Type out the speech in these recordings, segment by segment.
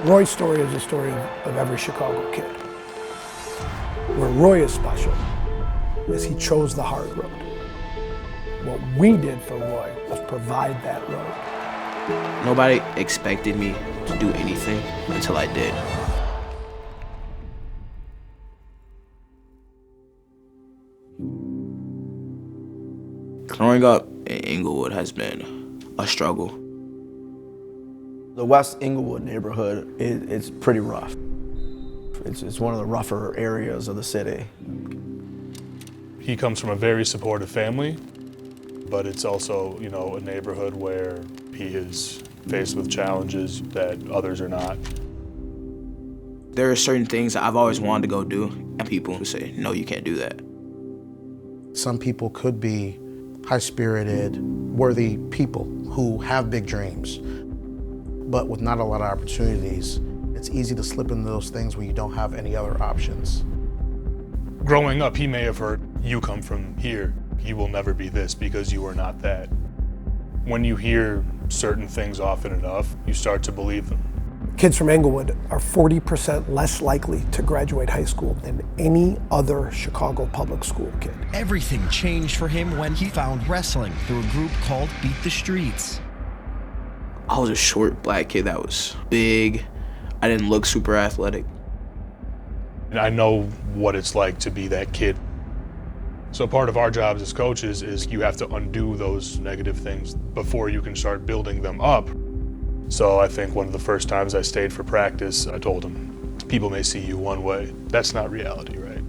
Roy's story is a story of every Chicago kid. Where Roy is special is he chose the hard road. What we did for Roy was provide that road. Nobody expected me to do anything until I did. Growing up in Inglewood has been a struggle. The West Inglewood neighborhood, it's pretty rough. It's one of the rougher areas of the city. He comes from a very supportive family, but it's also, a neighborhood where he is faced with challenges that others are not. There are certain things that I've always wanted to go do, and people who say, no, you can't do that. Some people could be high-spirited, worthy people who have big dreams, but with not a lot of opportunities, it's easy to slip into those things when you don't have any other options. Growing up, he may have heard, you come from here, you will never be this because you are not that. When you hear certain things often enough, you start to believe them. Kids from Englewood are 40% less likely to graduate high school than any other Chicago public school kid. Everything changed for him when he found wrestling through a group called Beat the Streets. I was a short black kid that was big. I didn't look super athletic. And I know what it's like to be that kid. So part of our jobs as coaches is you have to undo those negative things before you can start building them up. So I think one of the first times I stayed for practice, I told him, people may see you one way. That's not reality, right?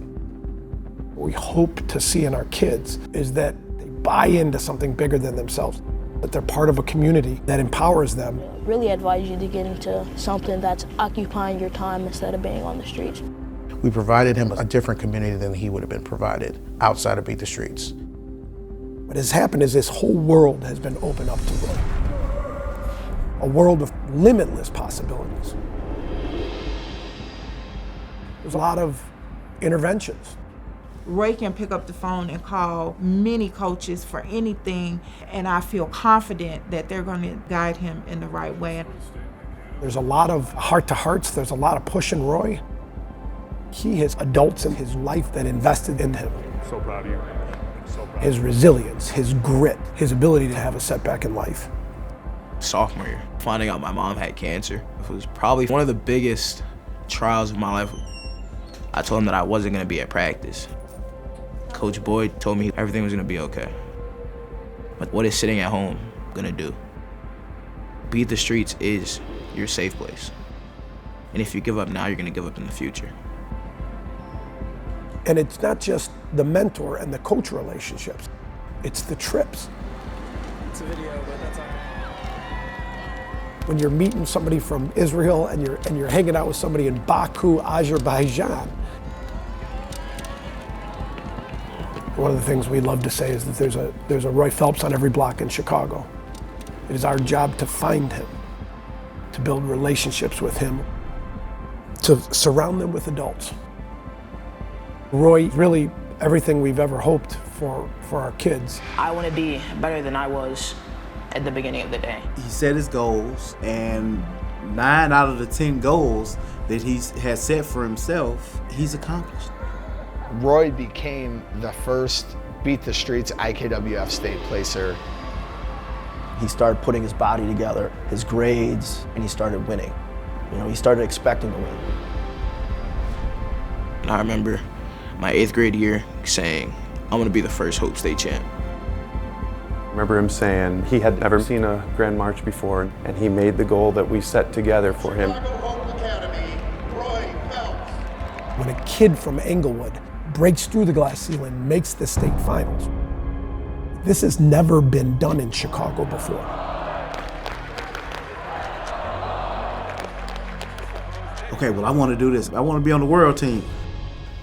What we hope to see in our kids is that they buy into something bigger than themselves, that they're part of a community that empowers them. Really advise you to get into something that's occupying your time instead of being on the streets. We provided him a different community than he would have been provided outside of Beat the Streets. What has happened is this whole world has been opened up to Roy. A world of limitless possibilities. There's a lot of interventions. Roy can pick up the phone and call many coaches for anything, and I feel confident that they're going to guide him in the right way. There's a lot of heart-to-hearts. There's a lot of pushing Roy. He has adults in his life that invested in him. So proud of you. So proud. His resilience, his grit, his ability to have a setback in life. Sophomore year, finding out my mom had cancer, it was probably one of the biggest trials of my life. I told him that I wasn't gonna be at practice. Coach Boyd told me everything was gonna be okay. But what is sitting at home gonna do? Beat the Streets is your safe place. And if you give up now, you're gonna give up in the future. And it's not just the mentor and the coach relationships, it's the trips. It's a video, but that's all right. When you're meeting somebody from Israel and you're hanging out with somebody in Baku, Azerbaijan. One of the things we love to say is that there's a Roy Phelps on every block in Chicago. It is our job to find him, to build relationships with him, to surround them with adults. Roy, really everything we've ever hoped for our kids. I want to be better than I was at the beginning of the day. He set his goals, and 9 out of the 10 goals that he has set for himself, he's accomplished. Roy became the first Beat the Streets IKWF state placer. He started putting his body together, his grades, and he started winning. He started expecting to win. And I remember my 8th grade year saying, I'm gonna be the first Hope State champ. I remember him saying he had never seen a Grand March before, and he made the goal that we set together for him. When a kid from Englewood breaks through the glass ceiling, makes the state finals, this has never been done in Chicago before. Okay, well, I want to do this. I want to be on the world team.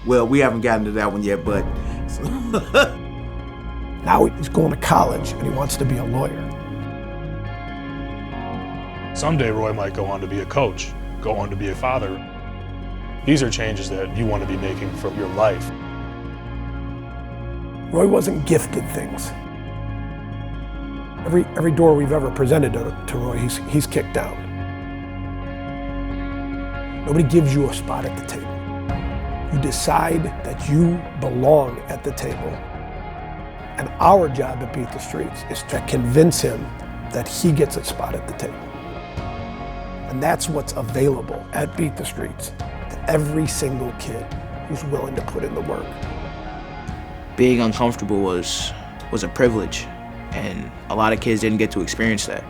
Well, we haven't gotten to that one yet, but. Now he's going to college and he wants to be a lawyer. Someday Roy might go on to be a coach, go on to be a father. These are changes that you want to be making for your life. Roy wasn't gifted things. Every door we've ever presented to Roy, he's kicked down. Nobody gives you a spot at the table. You decide that you belong at the table. And our job at Beat the Streets is to convince him that he gets a spot at the table. And that's what's available at Beat the Streets to every single kid who's willing to put in the work. Being uncomfortable was a privilege, and a lot of kids didn't get to experience that.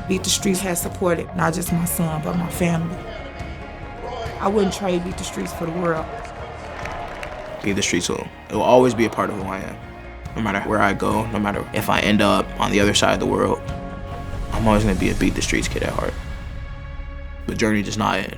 Beat the Streets has supported not just my son, but my family. I wouldn't trade Beat the Streets for the world. Beat the Streets it will always be a part of who I am. No matter where I go, no matter if I end up on the other side of the world, I'm always gonna be a Beat the Streets kid at heart. The journey does not end.